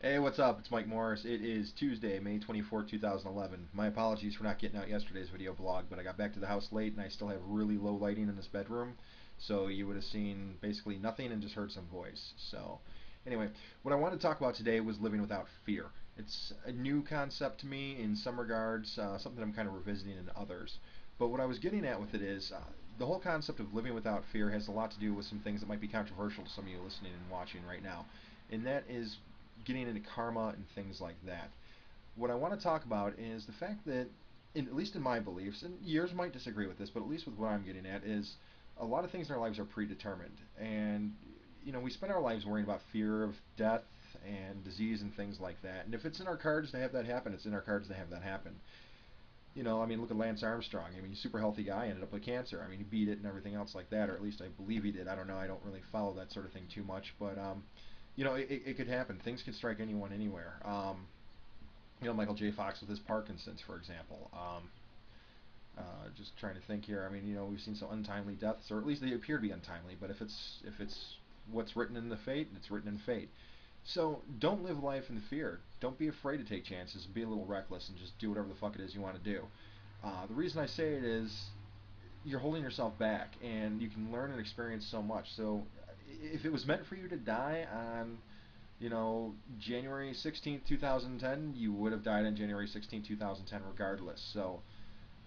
Hey, what's up? It's Mike Morris. It is Tuesday, May 24th, 2011. My apologies for not getting out yesterday's video blog, but I got back to the house late and I still have really low lighting in this bedroom, so you would have seen basically nothing and just heard some voice. So, anyway, what I wanted to talk about today was living without fear. It's a new concept to me in some regards, something I'm kind of revisiting in others. But what I was getting at with it is the whole concept of living without fear has a lot to do with some things that might be controversial to some of you listening and watching right now. And that is getting into karma and things like that. What I want to talk about is the fact that, at least in my beliefs, and yours might disagree with this, but at least with what I'm getting at, is a lot of things in our lives are predetermined. And, we spend our lives worrying about fear of death and disease and things like that. And if it's in our cards to have that happen, it's in our cards to have that happen. Look at Lance Armstrong. He's a super healthy guy, ended up with cancer. He beat it and everything else like that, or at least I believe he did. I don't know. I don't really follow that sort of thing too much, but it could happen. Things can strike anyone anywhere. Michael J. Fox with his Parkinson's, for example. Just trying to think here. We've seen some untimely deaths, or at least they appear to be untimely. But if it's what's written in the fate, it's written in fate. So don't live life in fear. Don't be afraid to take chances. Be a little reckless and just do whatever the fuck it is you want to do. The reason I say it is you're holding yourself back, and you can learn and experience so much. So if it was meant for you to die on January 16th, 2010, you would have died on January 16th, 2010, regardless. So,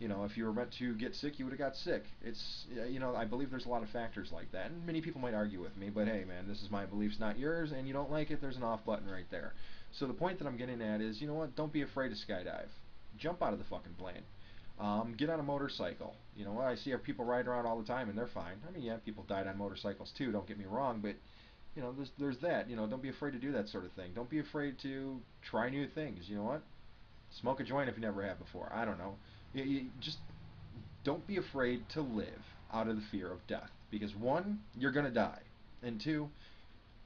if you were meant to get sick, you would have got sick. I believe there's a lot of factors like that. And many people might argue with me, but hey, man, this is my beliefs, not yours, and you don't like it, there's an off button right there. So the point that I'm getting at is, you know what, don't be afraid to skydive. Jump out of the fucking plane. Get on a motorcycle. I see people riding around all the time and they're fine. Yeah, people died on motorcycles too, don't get me wrong, but there's that. Don't be afraid to do that sort of thing. Don't be afraid to try new things. You know what? Smoke a joint if you never have before. I don't know. You just don't be afraid to live out of the fear of death, because one, you're gonna die, and two,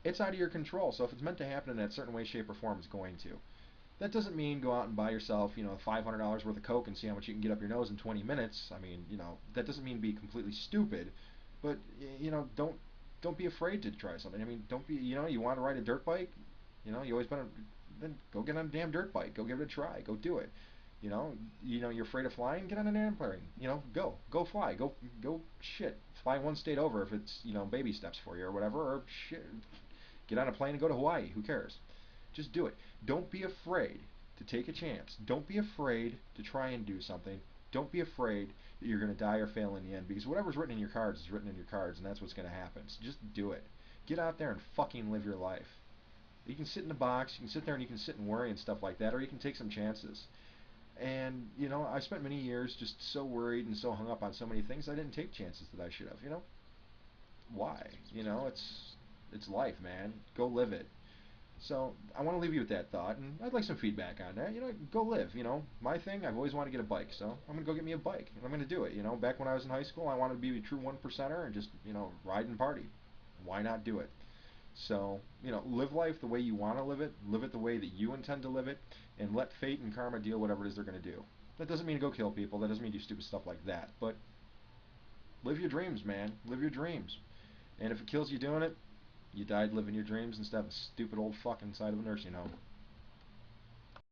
it's out of your control. So if it's meant to happen in that certain way, shape, or form, it's going to. That doesn't mean go out and buy yourself, $500 worth of coke and see how much you can get up your nose in 20 minutes. That doesn't mean be completely stupid, but don't be afraid to try something. Don't be, you want to ride a dirt bike, you always been, then go get on a damn dirt bike. Go give it a try. Go do it. You're afraid of flying. Get on an airplane. Go fly. Go shit. Fly one state over if it's baby steps for you or whatever. Or shit, get on a plane and go to Hawaii. Who cares? Just do it. Don't be afraid to take a chance. Don't be afraid to try and do something. Don't be afraid that you're going to die or fail in the end, because whatever's written in your cards is written in your cards, and that's what's going to happen. So just do it. Get out there and fucking live your life. You can sit in the box, you can sit there and you can sit and worry and stuff like that, or you can take some chances. And, I spent many years just so worried and so hung up on so many things I didn't take chances that I should have. Why? It's life, man. Go live it. So I want to leave you with that thought, and I'd like some feedback on that. Go live. My thing, I've always wanted to get a bike, so I'm gonna go get me a bike, and I'm gonna do it. Back when I was in high school, I wanted to be a true one percenter and just ride and party. Why not do it? So live life the way you want to live it the way that you intend to live it, and let fate and karma deal whatever it is they're gonna do. That doesn't mean go kill people. That doesn't mean do stupid stuff like that. But live your dreams, man. Live your dreams. And if it kills you doing it, you died living your dreams instead of a stupid old fuck inside of a nursing home.